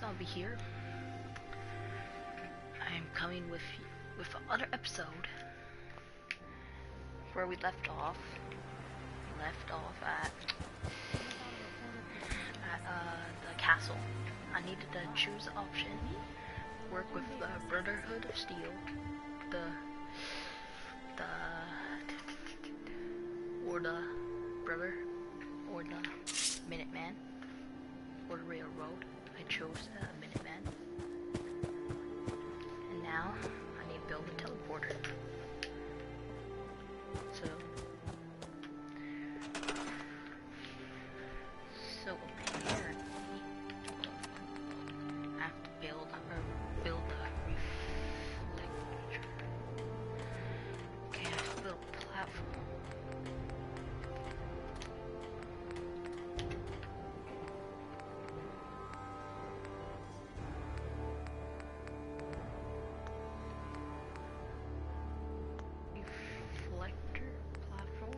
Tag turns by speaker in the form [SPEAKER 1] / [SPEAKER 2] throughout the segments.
[SPEAKER 1] I'll be here. I am coming with another episode where we left off at the castle. I needed to choose an option: work with the Brotherhood of Steel, or the Brother, or the Minuteman, or the Railroad. I chose the Minuteman, and now I need to build a teleporter. So apparently I have to build a reflector. Okay, I have to build a platform. Reflector platform.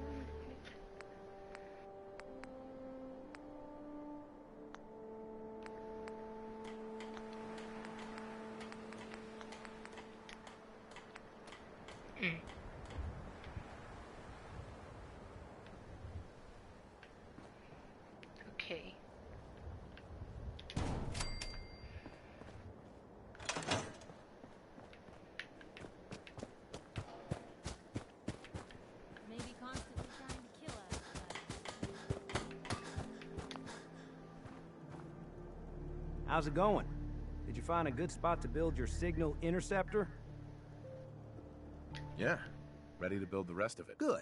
[SPEAKER 1] Okay.
[SPEAKER 2] Maybe constantly trying to kill us.
[SPEAKER 3] How's it going? Did you find a good spot to build your signal interceptor?
[SPEAKER 4] Yeah, ready to build the rest of it.
[SPEAKER 3] Good.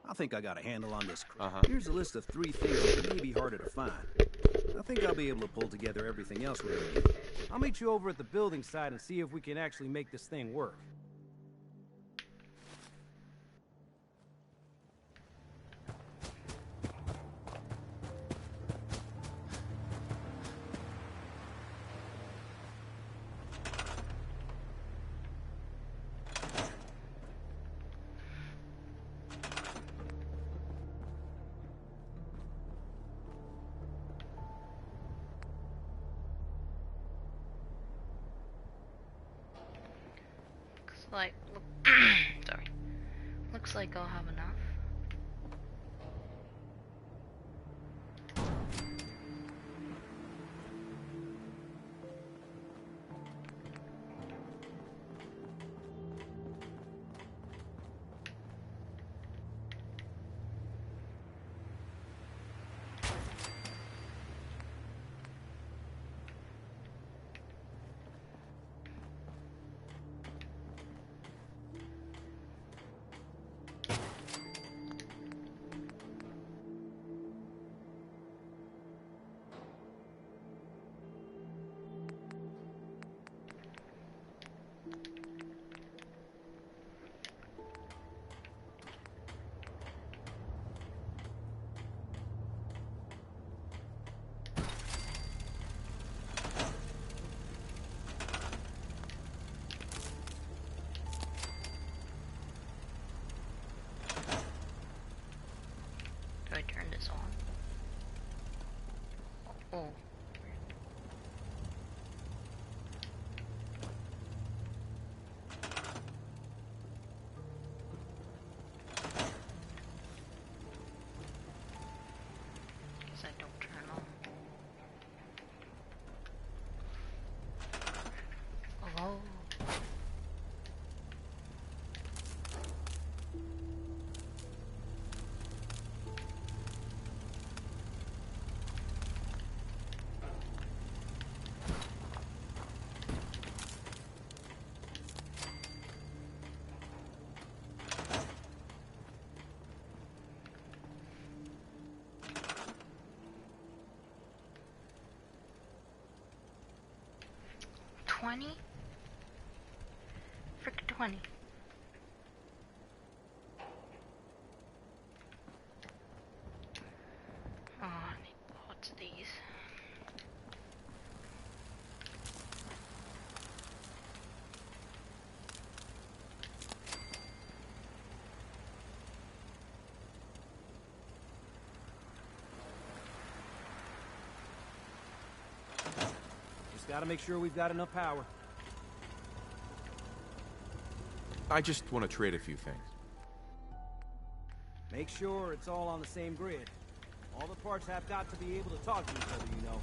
[SPEAKER 3] I think I got a handle on this.
[SPEAKER 4] Uh-huh.
[SPEAKER 3] Here's a list of 3 things that may be harder to find. I think I'll be able to pull together everything else we need. I'll meet you over at the building site and see if we can actually make this thing work.
[SPEAKER 1] Looks like I'll have enough. Do I turn this on? Oh. Guess I don't turn on. Oh. $20? Frickin' 20. Oh, I need lots of these.
[SPEAKER 3] gotta make sure we've got enough power.
[SPEAKER 4] I just want to trade a few things.
[SPEAKER 3] Make sure it's all on the same grid. All the parts have got to be able to talk to each other, you know.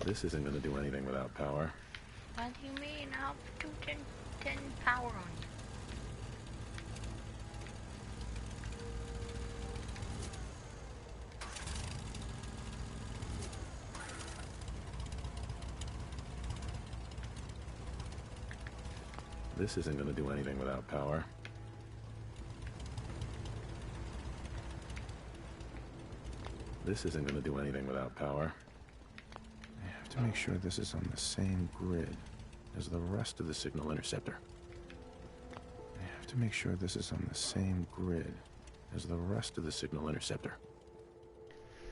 [SPEAKER 4] This isn't going to do anything without power.
[SPEAKER 1] What do you mean? How do 10 power on you?
[SPEAKER 4] This isn't going to do anything without power. This isn't going to do anything without power. I have to make sure this is on the same grid as the rest of the signal interceptor. I have to make sure this is on the same grid as the rest of the signal interceptor.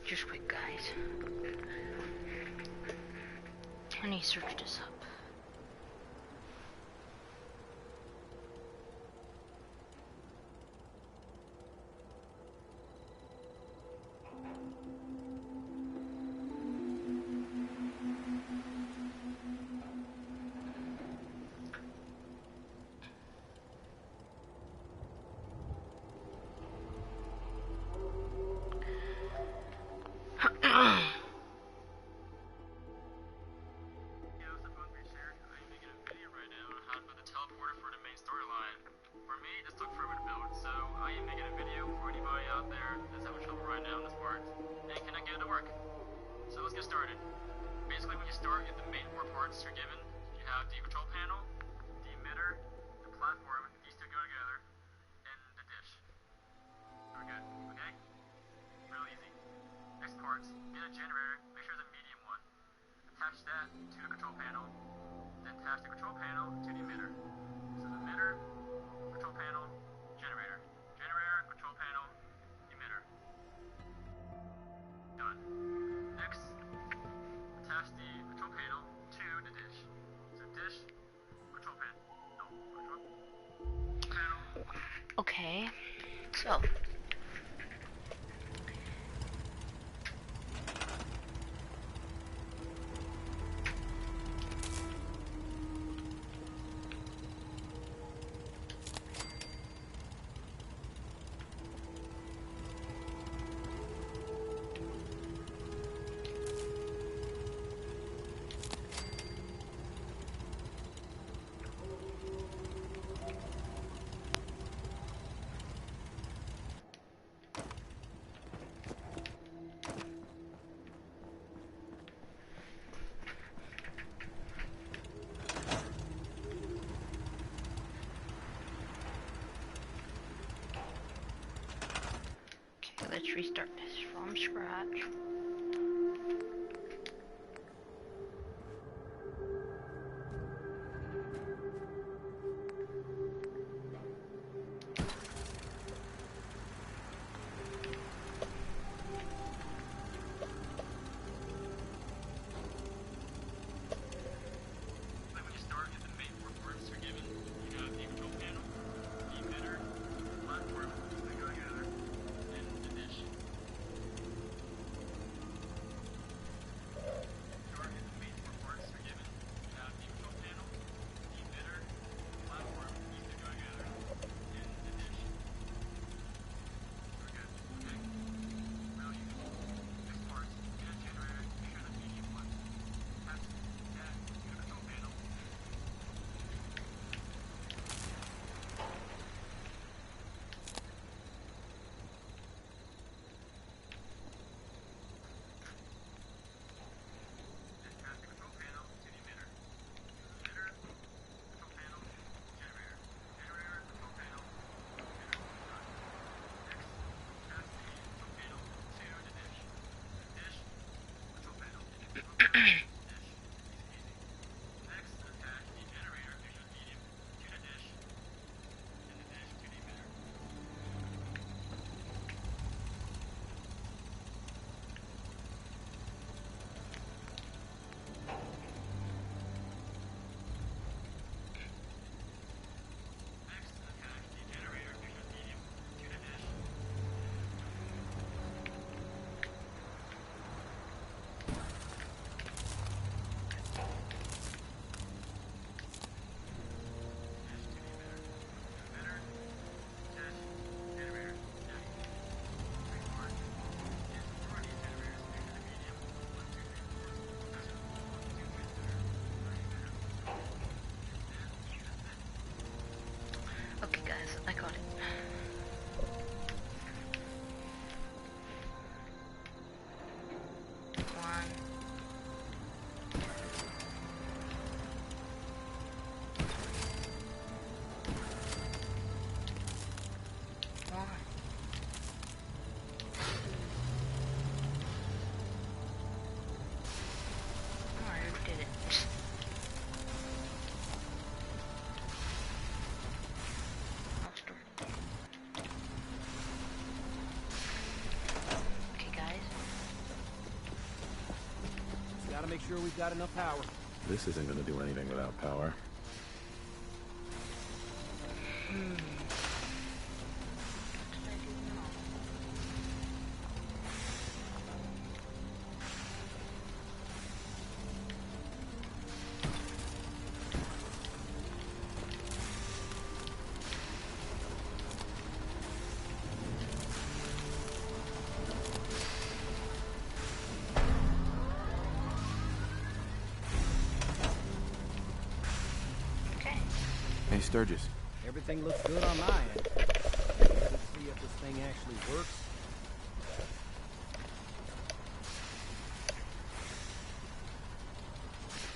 [SPEAKER 1] Just wait, guys. I need to search this up. Okay, so let's restart this from scratch.
[SPEAKER 3] Gotta make sure we've got enough power.
[SPEAKER 4] This isn't gonna do anything without power.
[SPEAKER 1] What did I do now? Okay.
[SPEAKER 4] Hey, Sturgis.
[SPEAKER 3] Everything looks good on my end. Let's see if this thing actually works.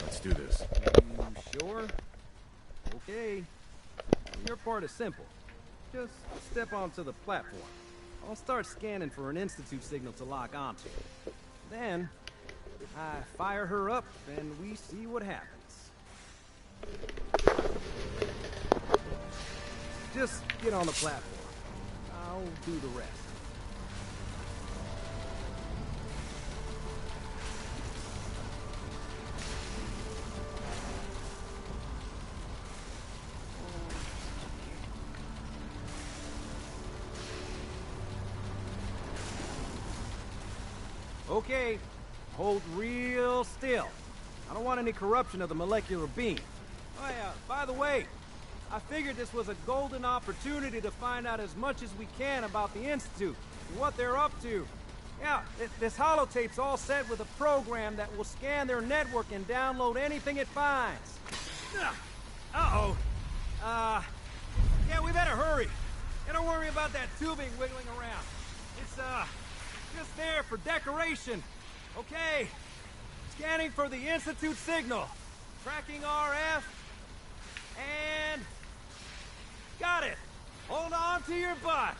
[SPEAKER 4] Let's do this.
[SPEAKER 3] You sure? Okay. Your part is simple. Just step onto the platform. I'll start scanning for an Institute signal to lock onto. Then, I fire her up, and we see what happens. Just get on the platform. I'll do the rest. Okay, hold real still. I don't want any corruption of the molecular beam. Oh yeah, by the way, I figured this was a golden opportunity to find out as much as we can about the Institute and what they're up to. Yeah, this holotape's all set with a program that will scan their network and download anything it finds. Uh-oh. Yeah, we better hurry. And don't worry about that tubing wiggling around. It's, just there for decoration. Okay. Scanning for the Institute signal. Tracking RF. And... got it. Hold on to your butt.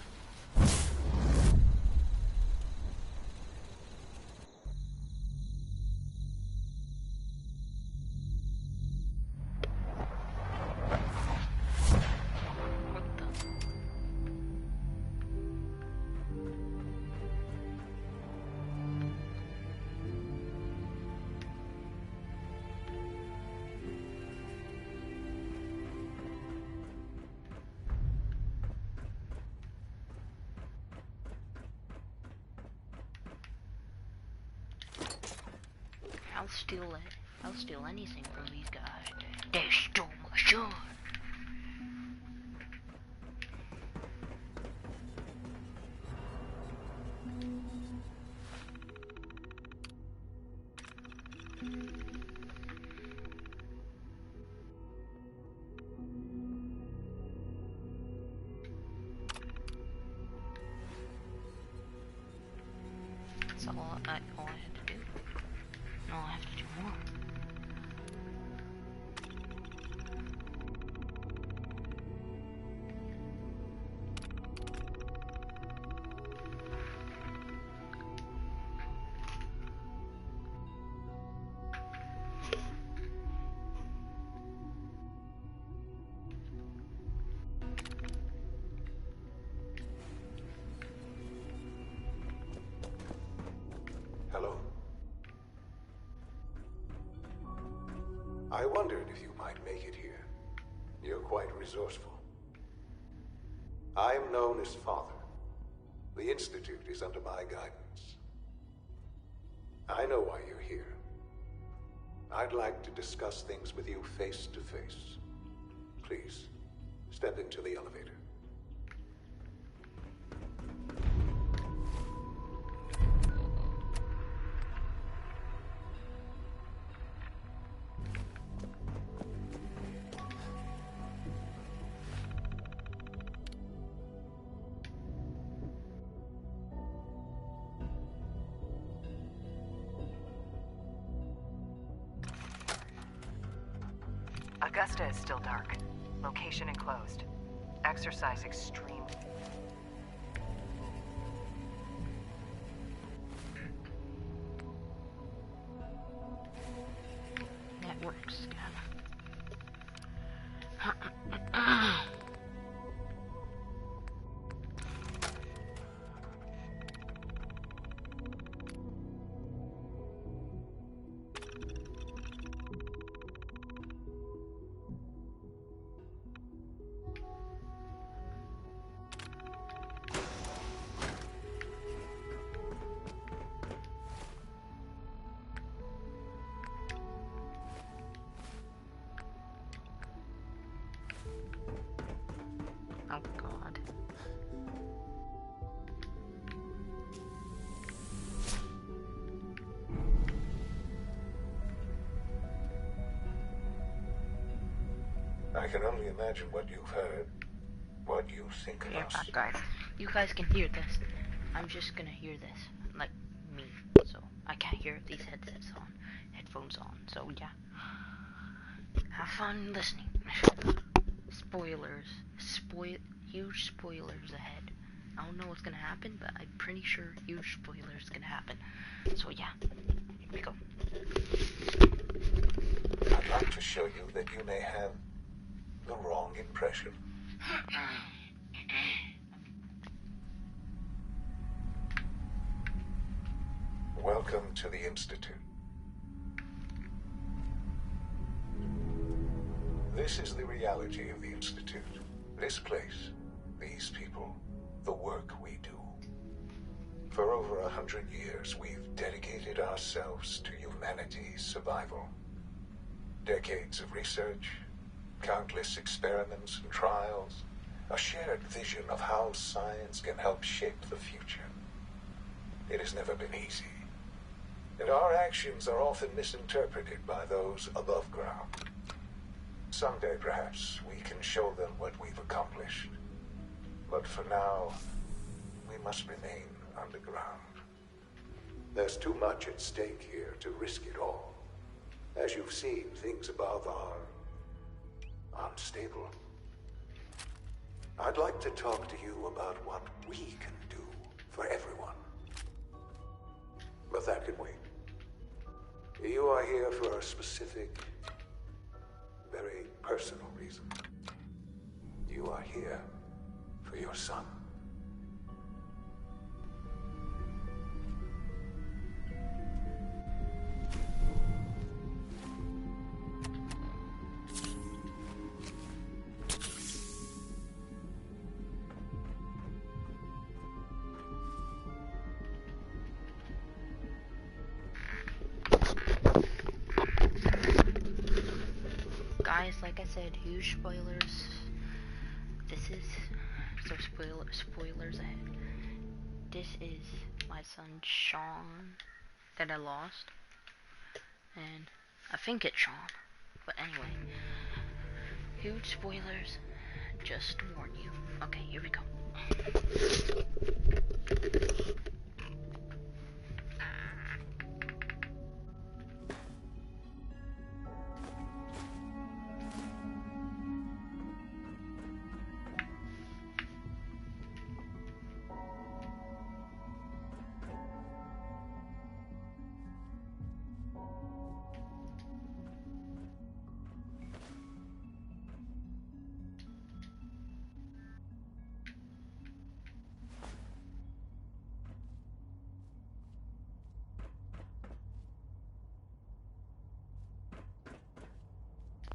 [SPEAKER 1] I'll steal anything from these guys. They stole my son. That's all I had to do. No, I have to do more.
[SPEAKER 5] Hello? I wondered if you might make it here. You're quite resourceful. I am known as Father. The Institute is under my guidance. I know why you're here. I'd like to discuss things with you face to face. Please, step into the elevator.
[SPEAKER 6] Augusta is still dark. Location enclosed. Exercise extreme.
[SPEAKER 1] Network scan. Oh god.
[SPEAKER 5] I can only imagine what you've heard, what you think of
[SPEAKER 1] You're
[SPEAKER 5] us.
[SPEAKER 1] back, guys. You guys can hear this. I'm just gonna hear this, like me. So I can't hear these headphones on. So yeah, have fun listening. Spoilers, huge spoilers ahead. I don't know what's gonna happen, but I'm pretty sure huge spoilers gonna happen. So yeah, here we go.
[SPEAKER 5] I'd like to show you that you may have the wrong impression. Welcome to the Institute. This is the reality of the Institute. This place, these people, the work we do. For over 100 years, we've dedicated ourselves to humanity's survival. Decades of research, countless experiments and trials, a shared vision of how science can help shape the future. It has never been easy, and our actions are often misinterpreted by those above ground. Someday, perhaps, we can show them what we've accomplished. But for now, we must remain underground. There's too much at stake here to risk it all. As you've seen, things above are unstable. I'd like to talk to you about what we can do for everyone. But that can wait. You are here for a specific, very personal reason. You are here for your son.
[SPEAKER 1] Guys, like I said, huge spoilers. This is so spoilers ahead. This is my son Sean that I lost, and I think it's Sean. But anyway, huge spoilers. Just to warn you. Okay, here we go.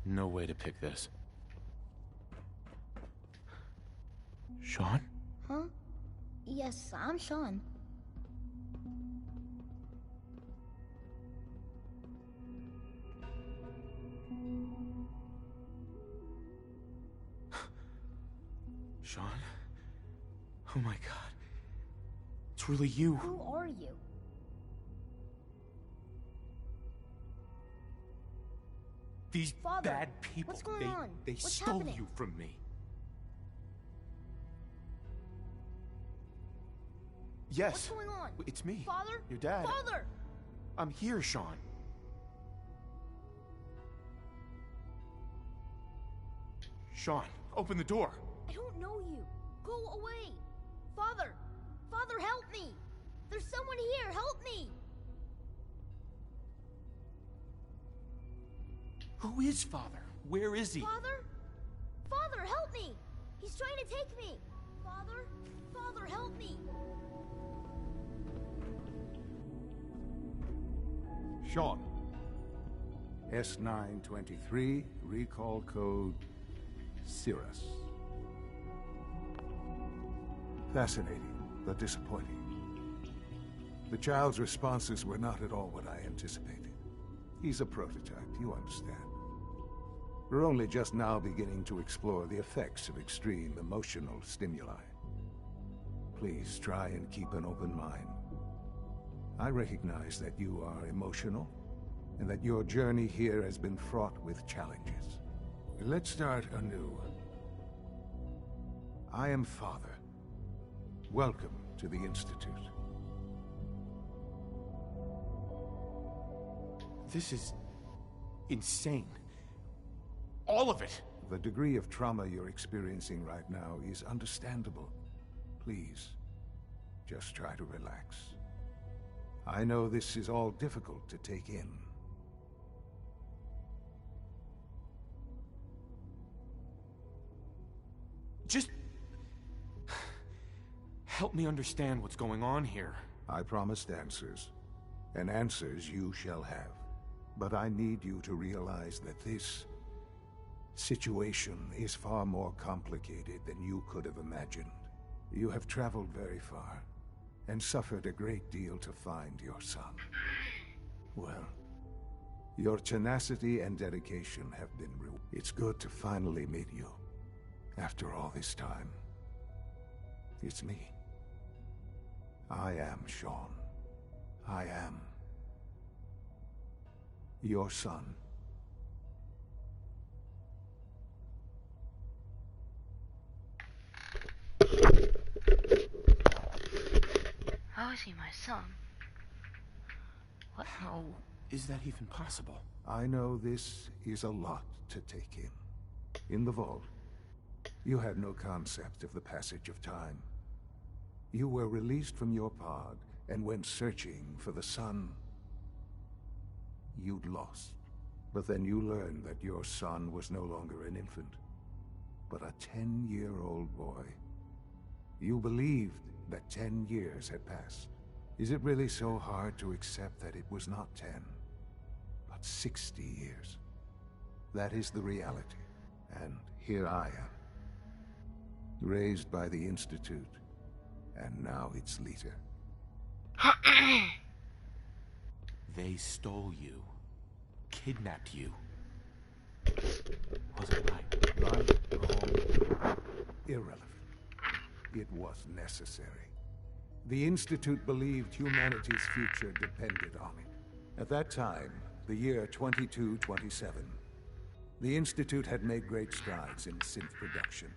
[SPEAKER 4] No way to pick this. Sean?
[SPEAKER 2] Huh? Yes, I'm Sean.
[SPEAKER 4] Sean? Oh my god. It's really you.
[SPEAKER 2] Who are you?
[SPEAKER 4] These
[SPEAKER 2] Father,
[SPEAKER 4] bad people,
[SPEAKER 2] what's going on?
[SPEAKER 4] they
[SPEAKER 2] What's
[SPEAKER 4] stole
[SPEAKER 2] happening?
[SPEAKER 4] you from me. Yes.
[SPEAKER 2] What's going on?
[SPEAKER 4] It's me.
[SPEAKER 2] Father?
[SPEAKER 4] Your dad.
[SPEAKER 2] Father!
[SPEAKER 4] I'm here, Sean. Sean, open the door.
[SPEAKER 2] I don't know you. Go away. Father! Father, help me! There's someone here. Help me!
[SPEAKER 4] Who is Father? Where is he?
[SPEAKER 2] Father? Father, help me! He's trying to take me! Father? Father, help me!
[SPEAKER 7] Sean. S923, recall code Cirrus. Fascinating, but disappointing. The child's responses were not at all what I anticipated. He's a prototype, you understand. We're only just now beginning to explore the effects of extreme emotional stimuli. Please try and keep an open mind. I recognize that you are emotional, and that your journey here has been fraught with challenges. Let's start anew. I am Father. Welcome to the Institute.
[SPEAKER 8] This is insane. All of it.
[SPEAKER 7] The degree of trauma you're experiencing right now is understandable. Please, just try to relax. I know this is all difficult to take in.
[SPEAKER 8] Just help me understand what's going on here.
[SPEAKER 7] I promised answers, and answers you shall have. But I need you to realize that this situation is far more complicated than you could have imagined. You have traveled very far, and suffered a great deal to find your son. Well, your tenacity and dedication have been rewarded. It's good to finally meet you. After all this time, it's me. I am Sean. I am your son.
[SPEAKER 1] How is he my son? What?
[SPEAKER 8] How is that even possible?
[SPEAKER 7] I know this is a lot to take in. In the vault, you had no concept of the passage of time. You were released from your pod and went searching for the son you'd lost. But then you learned that your son was no longer an infant, but a 10-year-old boy. You believed that 10 years had passed. Is it really so hard to accept that it was not 10, but 60 years? That is the reality. And here I am, raised by the Institute, and now its leader.
[SPEAKER 8] They stole you, kidnapped you. Was it right?
[SPEAKER 7] Right, wrong, irrelevant. It was necessary. The Institute believed humanity's future depended on it. At that time, the year 2227, the Institute had made great strides in synth production.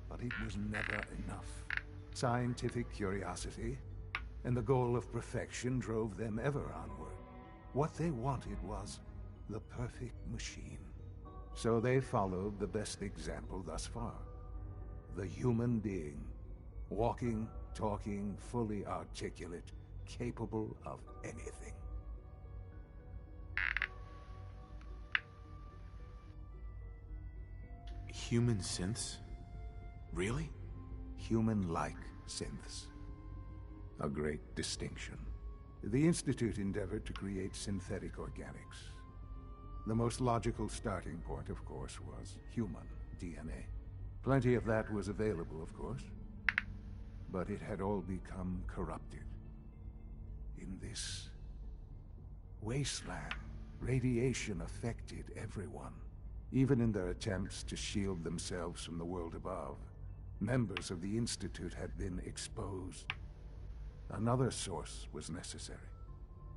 [SPEAKER 7] But it was never enough. Scientific curiosity and the goal of perfection drove them ever onward. What they wanted was the perfect machine. So they followed the best example thus far. The human being. Walking, talking, fully articulate, capable of anything.
[SPEAKER 8] Human synths? Really?
[SPEAKER 7] Human-like synths. A great distinction. The Institute endeavored to create synthetic organics. The most logical starting point, of course, was human DNA. Plenty of that was available, of course. But it had all become corrupted. In this wasteland, radiation affected everyone. Even in their attempts to shield themselves from the world above, members of the Institute had been exposed. Another source was necessary.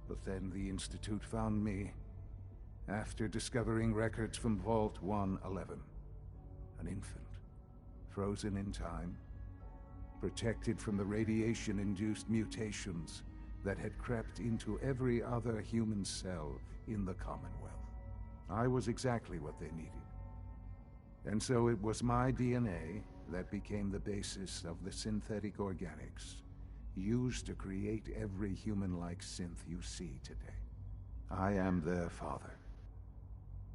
[SPEAKER 7] But then the Institute found me, after discovering records from Vault 111. An infant, frozen in time, protected from the radiation-induced mutations that had crept into every other human cell in the Commonwealth. I was exactly what they needed. And so it was my DNA that became the basis of the synthetic organics used to create every human-like synth you see today. I am their father.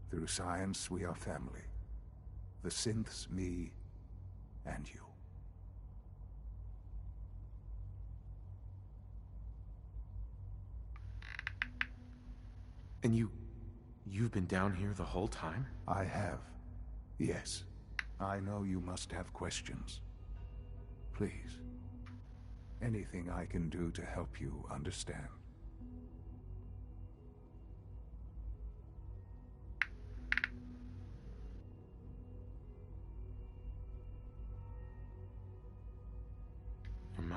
[SPEAKER 7] Through science, we are family. The synths, me, and you.
[SPEAKER 8] And you've been down here the whole time?
[SPEAKER 7] I have. Yes. I know you must have questions. Please. Anything I can do to help you understand.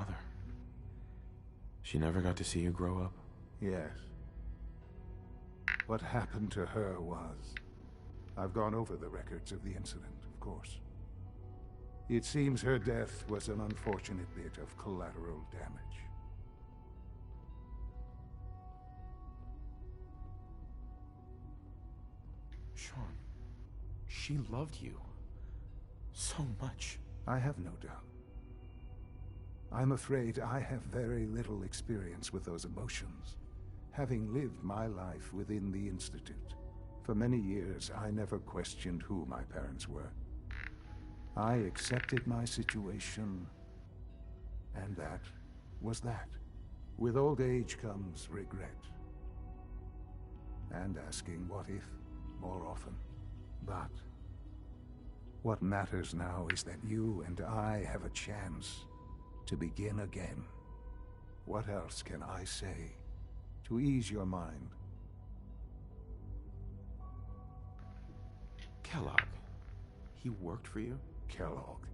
[SPEAKER 8] mother. She never got to see you grow up?
[SPEAKER 7] Yes. What happened to her was... I've gone over the records of the incident, of course. It seems her death was an unfortunate bit of collateral damage.
[SPEAKER 8] Sean, she loved you so much.
[SPEAKER 7] I have no doubt. I'm afraid I have very little experience with those emotions, having lived my life within the Institute. For many years, I never questioned who my parents were. I accepted my situation, and that was that. With old age comes regret. And asking what if more often. But what matters now is that you and I have a chance to begin again. What else can I say to ease your mind?
[SPEAKER 8] Kellogg, he worked for you?
[SPEAKER 7] Kellogg.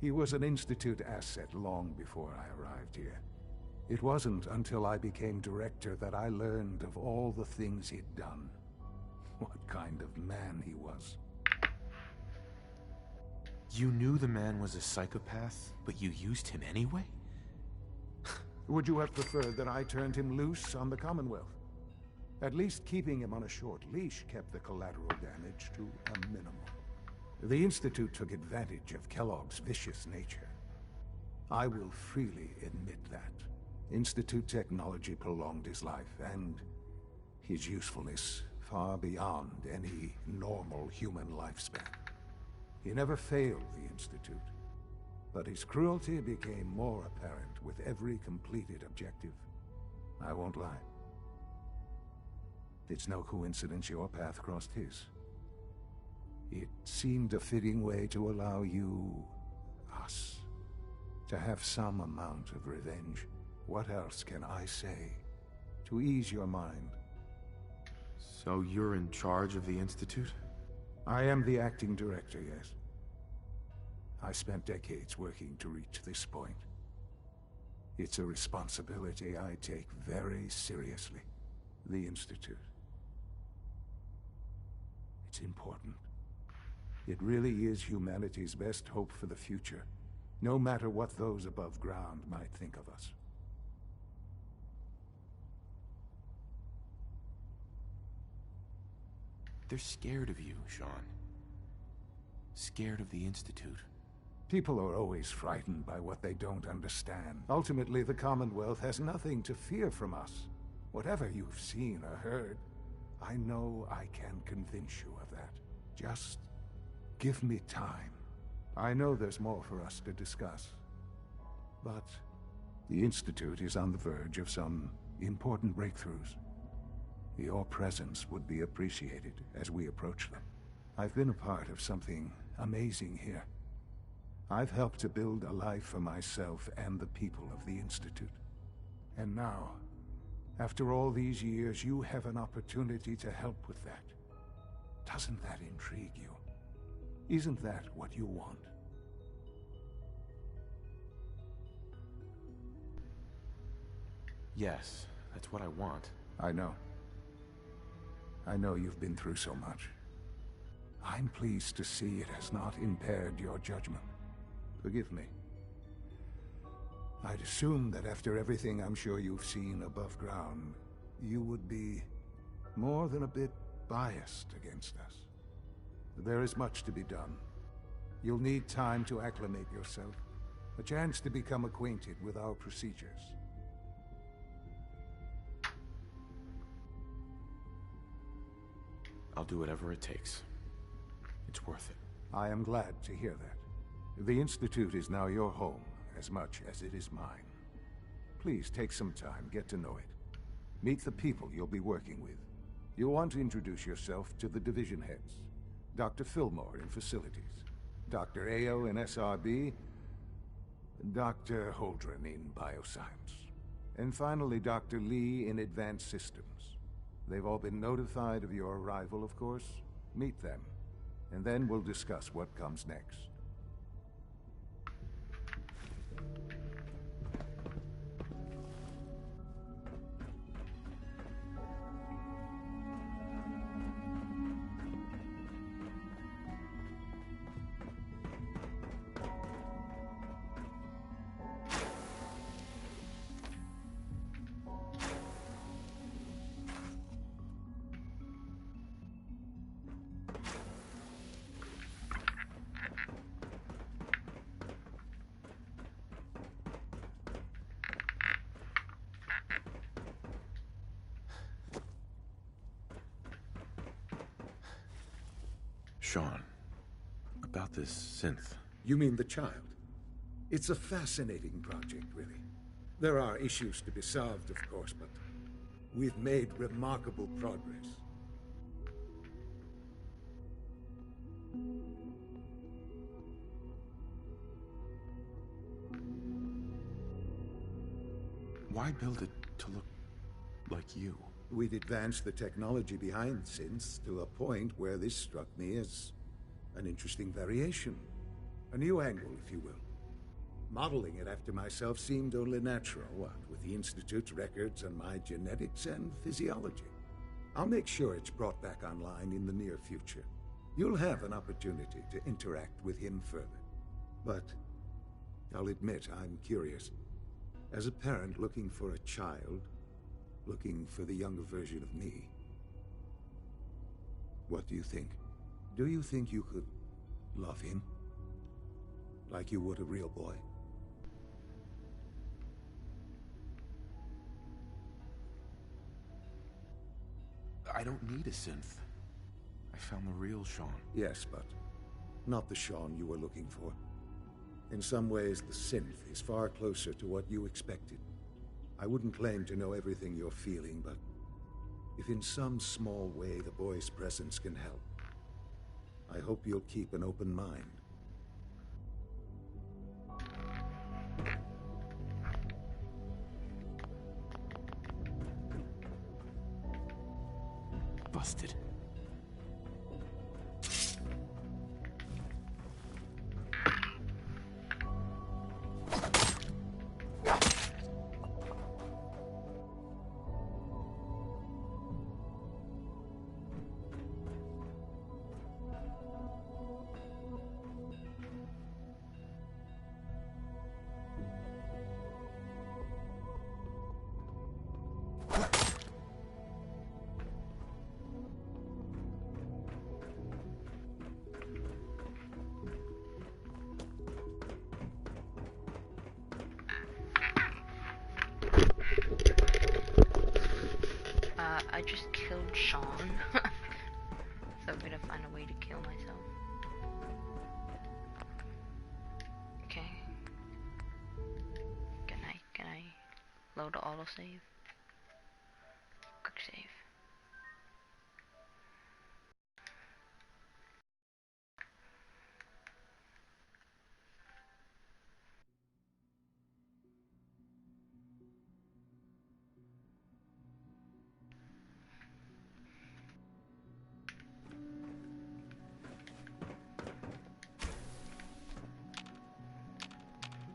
[SPEAKER 7] He was an Institute asset long before I arrived here. It wasn't until I became director that I learned of all the things he'd done. What kind of man he was.
[SPEAKER 8] You knew the man was a psychopath, but you used him anyway?
[SPEAKER 7] Would you have preferred that I turned him loose on the Commonwealth? At least keeping him on a short leash kept the collateral damage to a minimum. The Institute took advantage of Kellogg's vicious nature. I will freely admit that. Institute technology prolonged his life, and his usefulness far beyond any normal human lifespan. He never failed the Institute, but his cruelty became more apparent with every completed objective. I won't lie. It's no coincidence your path crossed his. It seemed a fitting way to allow you, us, to have some amount of revenge. What else can I say to ease your mind?
[SPEAKER 8] So you're in charge of the Institute?
[SPEAKER 7] I am the acting director, yes. I spent decades working to reach this point. It's a responsibility I take very seriously. The Institute. It's important. It really is humanity's best hope for the future, no matter what those above ground might think of us.
[SPEAKER 8] They're scared of you, Sean. Scared of the Institute.
[SPEAKER 7] People are always frightened by what they don't understand. Ultimately, the Commonwealth has nothing to fear from us. Whatever you've seen or heard, I know I can convince you of that. Just give me time. I know there's more for us to discuss. But the Institute is on the verge of some important breakthroughs. Your presence would be appreciated as we approach them. I've been a part of something amazing here. I've helped to build a life for myself and the people of the Institute. And now, after all these years, you have an opportunity to help with that. Doesn't that intrigue you? Isn't that what you want?
[SPEAKER 8] Yes, that's what I want.
[SPEAKER 7] I know. I know you've been through so much. I'm pleased to see it has not impaired your judgment. Forgive me. I'd assume that after everything I'm sure you've seen above ground, you would be more than a bit biased against us. There is much to be done. You'll need time to acclimate yourself, a chance to become acquainted with our procedures.
[SPEAKER 8] I'll do whatever it takes. It's worth it.
[SPEAKER 7] I am glad to hear that. The Institute is now your home, as much as it is mine. Please take some time, get to know it. Meet the people you'll be working with. You'll want to introduce yourself to the division heads. Dr. Fillmore in Facilities, Dr. Ayo in SRB, Dr. Holdren in Bioscience, and finally Dr. Lee in Advanced Systems. They've all been notified of your arrival, of course. Meet them, and then we'll discuss what comes next.
[SPEAKER 4] Sean, about this synth.
[SPEAKER 7] You mean the child? It's a fascinating project, really. There are issues to be solved, of course, but we've made remarkable progress.
[SPEAKER 4] Why build it to look like you?
[SPEAKER 7] We'd advanced the technology behind synths to a point where this struck me as an interesting variation. A new angle, if you will. Modeling it after myself seemed only natural, what with the Institute's records and my genetics and physiology. I'll make sure it's brought back online in the near future. You'll have an opportunity to interact with him further. But I'll admit I'm curious. As a parent looking for a child, looking for the younger version of me, what do you think? Do you think you could love him? Like you would a real boy?
[SPEAKER 4] I don't need a synth. I found the real Sean.
[SPEAKER 7] Yes, but not the Sean you were looking for. In some ways, the synth is far closer to what you expected. I wouldn't claim to know everything you're feeling, but if in some small way the boy's presence can help, I hope you'll keep an open mind.
[SPEAKER 8] Busted.
[SPEAKER 1] I just killed Sean. So I'm gonna find a way to kill myself. Okay. Can I load the autosave? Quick save.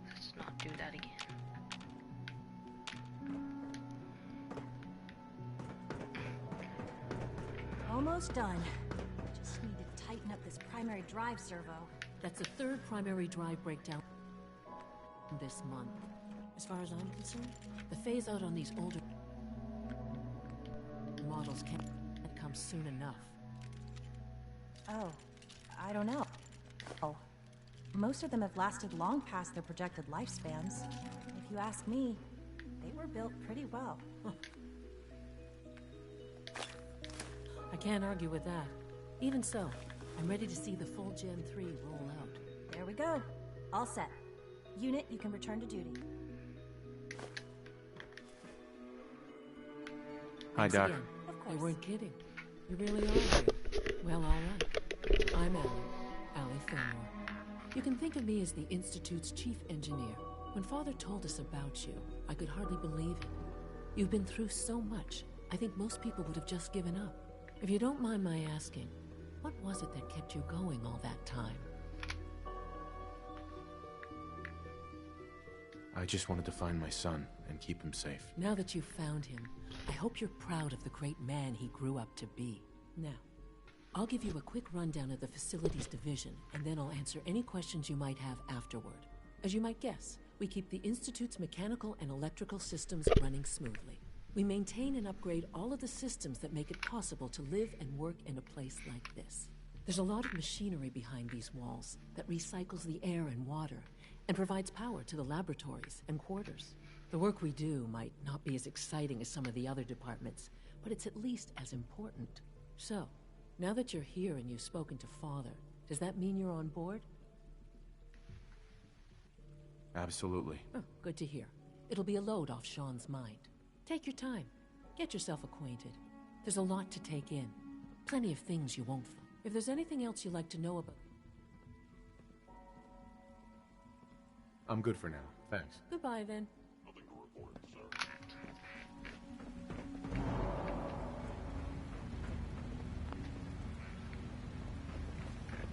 [SPEAKER 1] Let's not do that again.
[SPEAKER 2] Almost done. Just need to tighten up this primary drive servo.
[SPEAKER 9] That's the third primary drive breakdown this month. As far as I'm concerned, the phase out on these older models can't come soon enough.
[SPEAKER 10] Oh, I don't know. Oh, most of them have lasted long past their projected lifespans. If you ask me, they were built pretty well.
[SPEAKER 9] I can't argue with that. Even so, I'm ready to see the full Gen 3 roll out.
[SPEAKER 10] There we go. All set. Unit, you can return to duty.
[SPEAKER 8] Hi, Doc.
[SPEAKER 9] Again.
[SPEAKER 10] Of
[SPEAKER 9] They
[SPEAKER 10] course.
[SPEAKER 9] weren't kidding. You really are here. Well, all right. I'm Allie Fillmore. You can think of me as the Institute's chief engineer. When Father told us about you, I could hardly believe it. You've been through so much, I think most people would have just given up. If you don't mind my asking, what was it that kept you going all that time?
[SPEAKER 4] I just wanted to find my son and keep him safe.
[SPEAKER 9] Now that you've found him, I hope you're proud of the great man he grew up to be. Now, I'll give you a quick rundown of the facilities division, and then I'll answer any questions you might have afterward. As you might guess, we keep the Institute's mechanical and electrical systems running smoothly. We maintain and upgrade all of the systems that make it possible to live and work in a place like this. There's a lot of machinery behind these walls that recycles the air and water and provides power to the laboratories and quarters. The work we do might not be as exciting as some of the other departments, but it's at least as important. So, Now that you're here and you've spoken to Father, does that mean you're on board?
[SPEAKER 8] Absolutely.
[SPEAKER 9] Oh, good to hear. It'll be a load off Sean's mind. Take your time. Get yourself acquainted. There's a lot to take in. Plenty of things you won't find. If there's anything else you'd like to know about...
[SPEAKER 8] I'm good for now. Thanks.
[SPEAKER 9] Goodbye, then.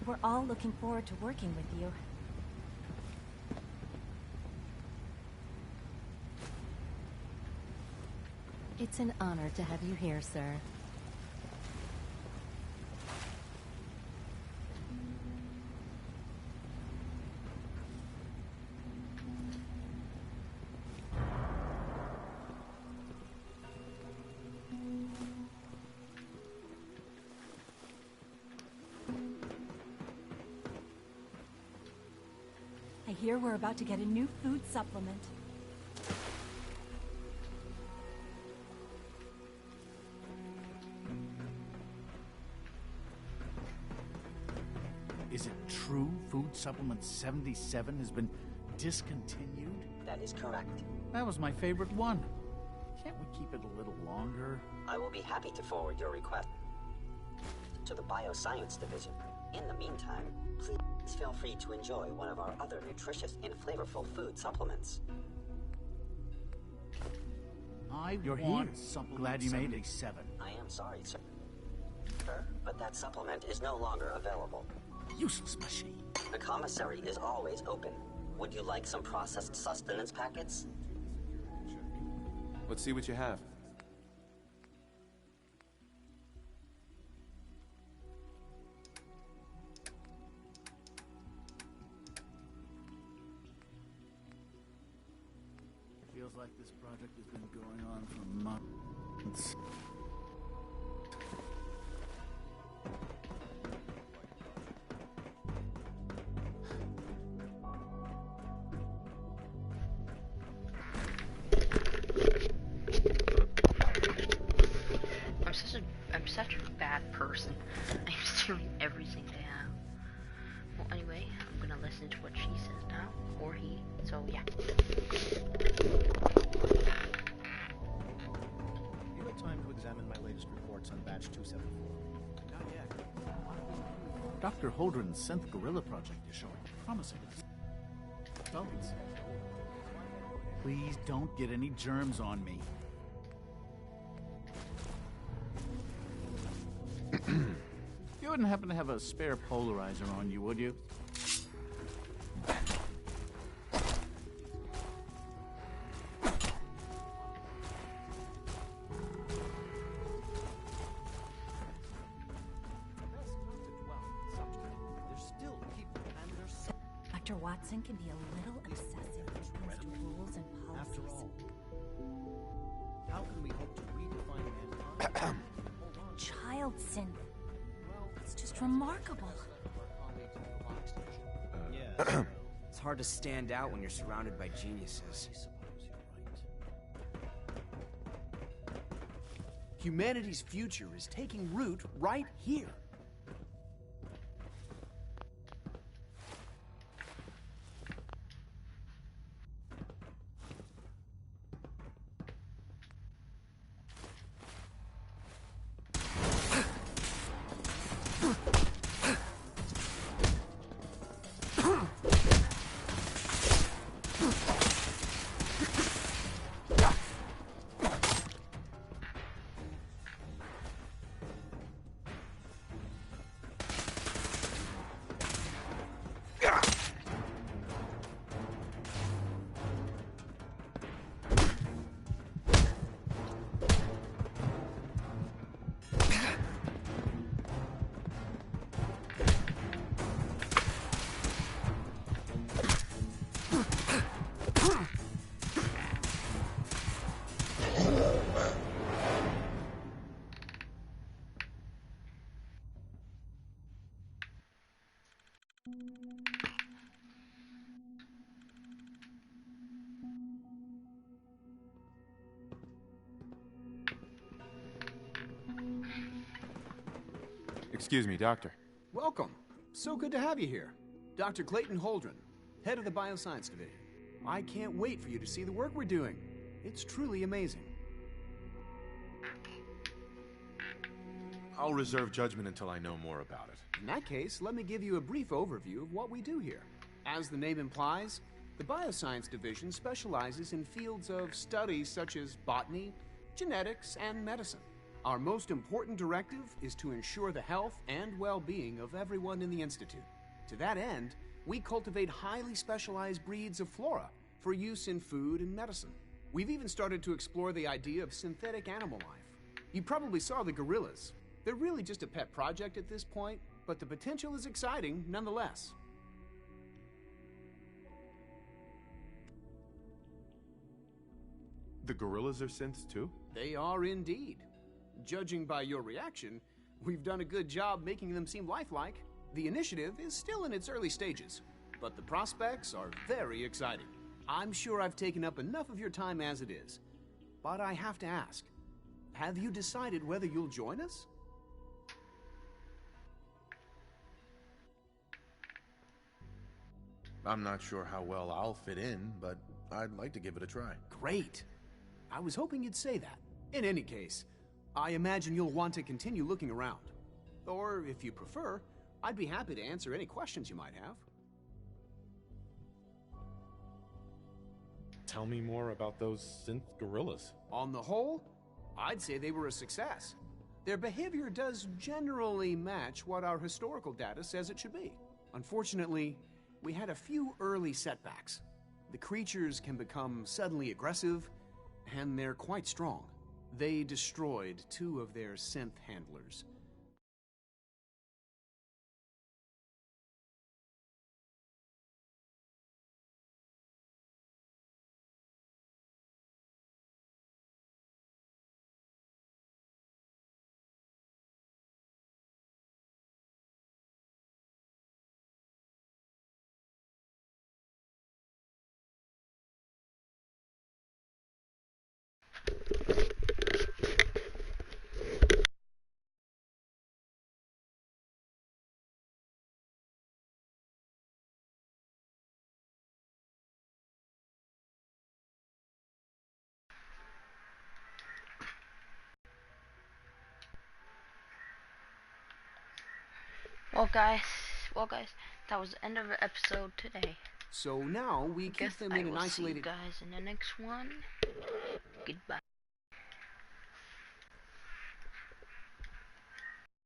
[SPEAKER 10] We're all looking forward to working with you.
[SPEAKER 11] It's an honor to have you here, sir.
[SPEAKER 10] I hear we're about to get a new food supplement.
[SPEAKER 12] Is it true Food Supplement 77 has been discontinued?
[SPEAKER 13] That is correct.
[SPEAKER 12] That was my favorite one. Can't we keep it a little longer?
[SPEAKER 13] I will be happy to forward your request to the Bioscience Division. In the meantime, please feel free to enjoy one of our other nutritious and flavorful food supplements.
[SPEAKER 12] You're here. Glad you made it.
[SPEAKER 13] 77. I am sorry, sir, but that supplement is no longer available.
[SPEAKER 12] Useless machine.
[SPEAKER 13] The commissary is always open. Would you like some processed sustenance packets?
[SPEAKER 8] Let's see what you have.
[SPEAKER 12] Feels like this project has been going on for months.
[SPEAKER 1] I'm such a bad person. I'm stealing everything they have. Well, anyway, I'm gonna listen to what she says now, or he. So yeah.
[SPEAKER 14] You had time to examine my latest reports on batch 274. Not yet.
[SPEAKER 12] Dr. Holdren's synth gorilla project is showing promising results. Please don't get any germs on me. You wouldn't happen to have a spare polarizer on you, would you?
[SPEAKER 10] Dr. Watson can be a little obsessive when it comes to rules and policies.
[SPEAKER 14] After all, how can we hope to redefine mankind?
[SPEAKER 10] Child synth. It's just remarkable.
[SPEAKER 15] It's hard to stand out when you're surrounded by geniuses. Humanity's future is taking root right here.
[SPEAKER 8] Excuse me, Doctor.
[SPEAKER 16] Welcome. So good to have you here. Dr. Clayton Holdren, head of the Bioscience Division. I can't wait for you to see the work we're doing. It's truly amazing.
[SPEAKER 8] I'll reserve judgment until I know more about it.
[SPEAKER 16] In that case, let me give you a brief overview of what we do here. As the name implies, the Bioscience Division specializes in fields of study such as botany, genetics, and medicine. Our most important directive is to ensure the health and well-being of everyone in the Institute. To that end, we cultivate highly specialized breeds of flora for use in food and medicine. We've even started to explore the idea of synthetic animal life. You probably saw the gorillas. They're really just a pet project at this point, but the potential is exciting nonetheless.
[SPEAKER 8] The gorillas are synths too?
[SPEAKER 16] They are indeed. Judging by your reaction, we've done a good job making them seem lifelike. The initiative is still in its early stages, but the prospects are very exciting. I'm sure I've taken up enough of your time as it is, but I have to ask, have you decided whether you'll join us?
[SPEAKER 8] I'm not sure how well I'll fit in, but I'd like to give it a try.
[SPEAKER 16] Great. I was hoping you'd say that. In any case, I imagine you'll want to continue looking around. Or, if you prefer, I'd be happy to answer any questions you might have.
[SPEAKER 8] Tell me more about those synth gorillas.
[SPEAKER 16] On the whole, I'd say they were a success. Their behavior does generally match what our historical data says it should be. Unfortunately, we had a few early setbacks. The creatures can become suddenly aggressive, and they're quite strong. They destroyed 2 of their synth handlers.
[SPEAKER 1] Well guys, that was the end of the episode today.
[SPEAKER 16] So now we keep them in an isolated...
[SPEAKER 1] I will see you guys in the next one. Goodbye.